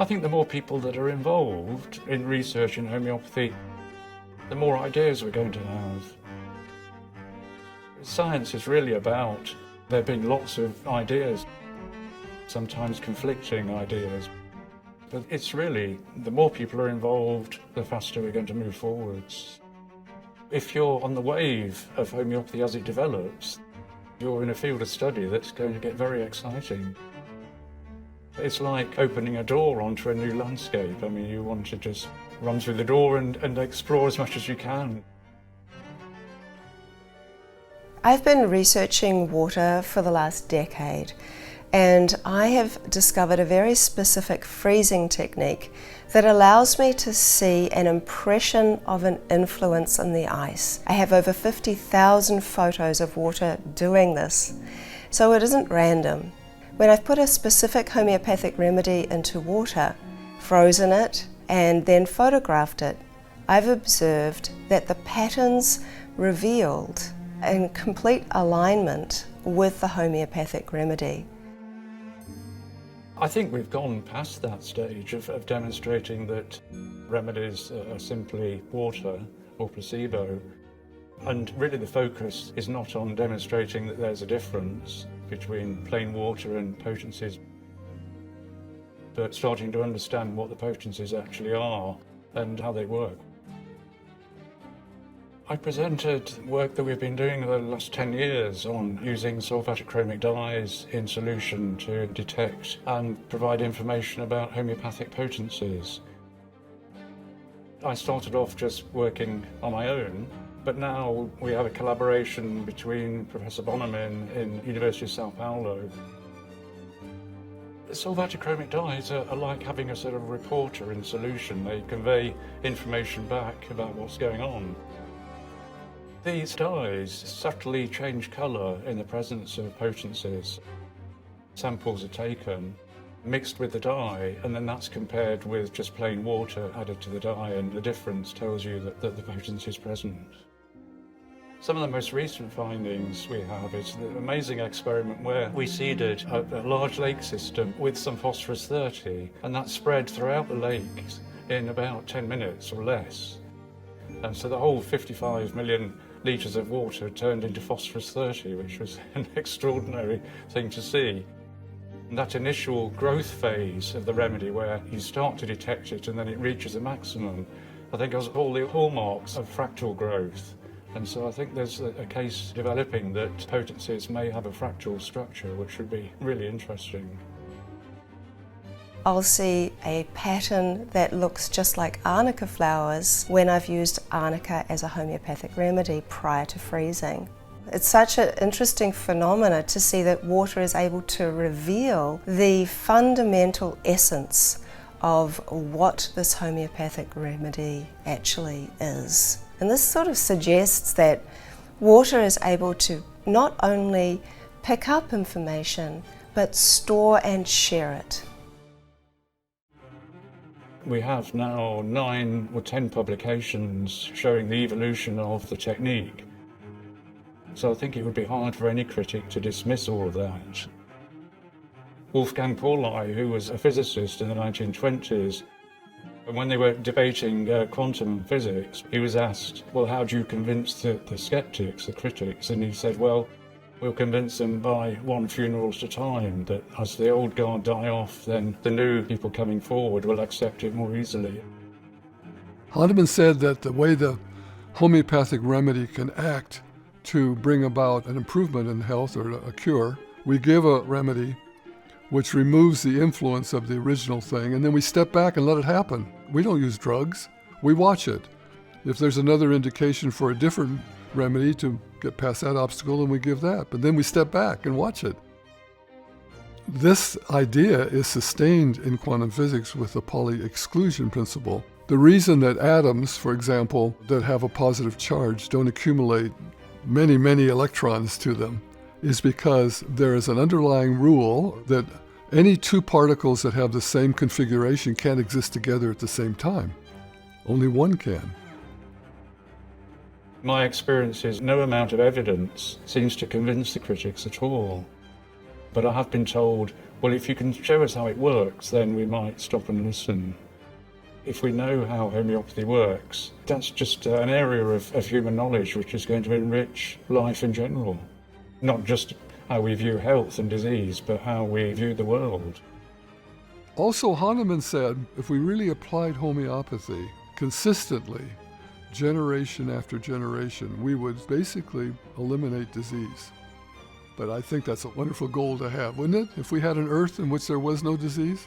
I think the more people that are involved in research in homeopathy, the more ideas we're going to have. Science is really about there being lots of ideas, sometimes conflicting ideas. But it's really, the more people are involved, the faster we're going to move forwards. If you're on the wave of homeopathy as it develops, you're in a field of study that's going to get very exciting. It's like opening a door onto a new landscape. I mean, you want to just run through the door and explore as much as you can. I've been researching water for the last decade, and I have discovered a very specific freezing technique that allows me to see an impression of an influence in the ice. I have over 50,000 photos of water doing this, so it isn't random. When I've put a specific homeopathic remedy into water, frozen it, and then photographed it, I've observed that the patterns revealed in complete alignment with the homeopathic remedy. I think we've gone past that stage of demonstrating that remedies are simply water or placebo. And really the focus is not on demonstrating that there's a difference between plain water and potencies, but starting to understand what the potencies actually are and how they work. I presented work that we've been doing over the last 10 years on using sulfatachromic dyes in solution to detect and provide information about homeopathic potencies. I started off just working on my own, but now we have a collaboration between Professor Bonneman in University of Sao Paulo. Sulfatachromic dyes are like having a sort of reporter in solution. They convey information back about what's going on. These dyes subtly change colour in the presence of potencies. Samples are taken, mixed with the dye, and then that's compared with just plain water added to the dye, and the difference tells you that the potency is present. Some of the most recent findings we have is the amazing experiment where we seeded a large lake system with some phosphorus-30, and that spread throughout the lakes in about 10 minutes or less. And so the whole 55 million litres of water turned into phosphorus-30, which was an extraordinary thing to see. And that initial growth phase of the remedy, where you start to detect it and then it reaches a maximum, I think has all the hallmarks of fractal growth. And so I think there's a case developing that potencies may have a fractal structure, which would be really interesting. I'll see a pattern that looks just like arnica flowers when I've used arnica as a homeopathic remedy prior to freezing. It's such an interesting phenomena to see that water is able to reveal the fundamental essence of what this homeopathic remedy actually is. And this sort of suggests that water is able to not only pick up information, but store and share it. We have now 9 or 10 publications showing the evolution of the technique. So I think it would be hard for any critic to dismiss all of that. Wolfgang Pauli, who was a physicist in the 1920s, and when they were debating quantum physics, he was asked, well, how do you convince the skeptics, the critics? And he said, well, we'll convince them by one funeral at a time, that as the old guard die off, then the new people coming forward will accept it more easily. Hahnemann said that the way the homeopathic remedy can act to bring about an improvement in health or a cure, we give a remedy which removes the influence of the original thing, and then we step back and let it happen. We don't use drugs, we watch it. If there's another indication for a different remedy to get past that obstacle, then we give that, but then we step back and watch it. This idea is sustained in quantum physics with the Pauli exclusion principle. The reason that atoms, for example, that have a positive charge don't accumulate many, many electrons to them is because there is an underlying rule that any two particles that have the same configuration can't exist together at the same time. Only one can. My experience is no amount of evidence seems to convince the critics at all. But I have been told, well, if you can show us how it works, then we might stop and listen. If we know how homeopathy works, that's just an area of human knowledge which is going to enrich life in general. Not just how we view health and disease, but how we view the world. Also, Hahnemann said if we really applied homeopathy consistently, generation after generation, we would basically eliminate disease. But I think that's a wonderful goal to have, wouldn't it? If we had an earth in which there was no disease?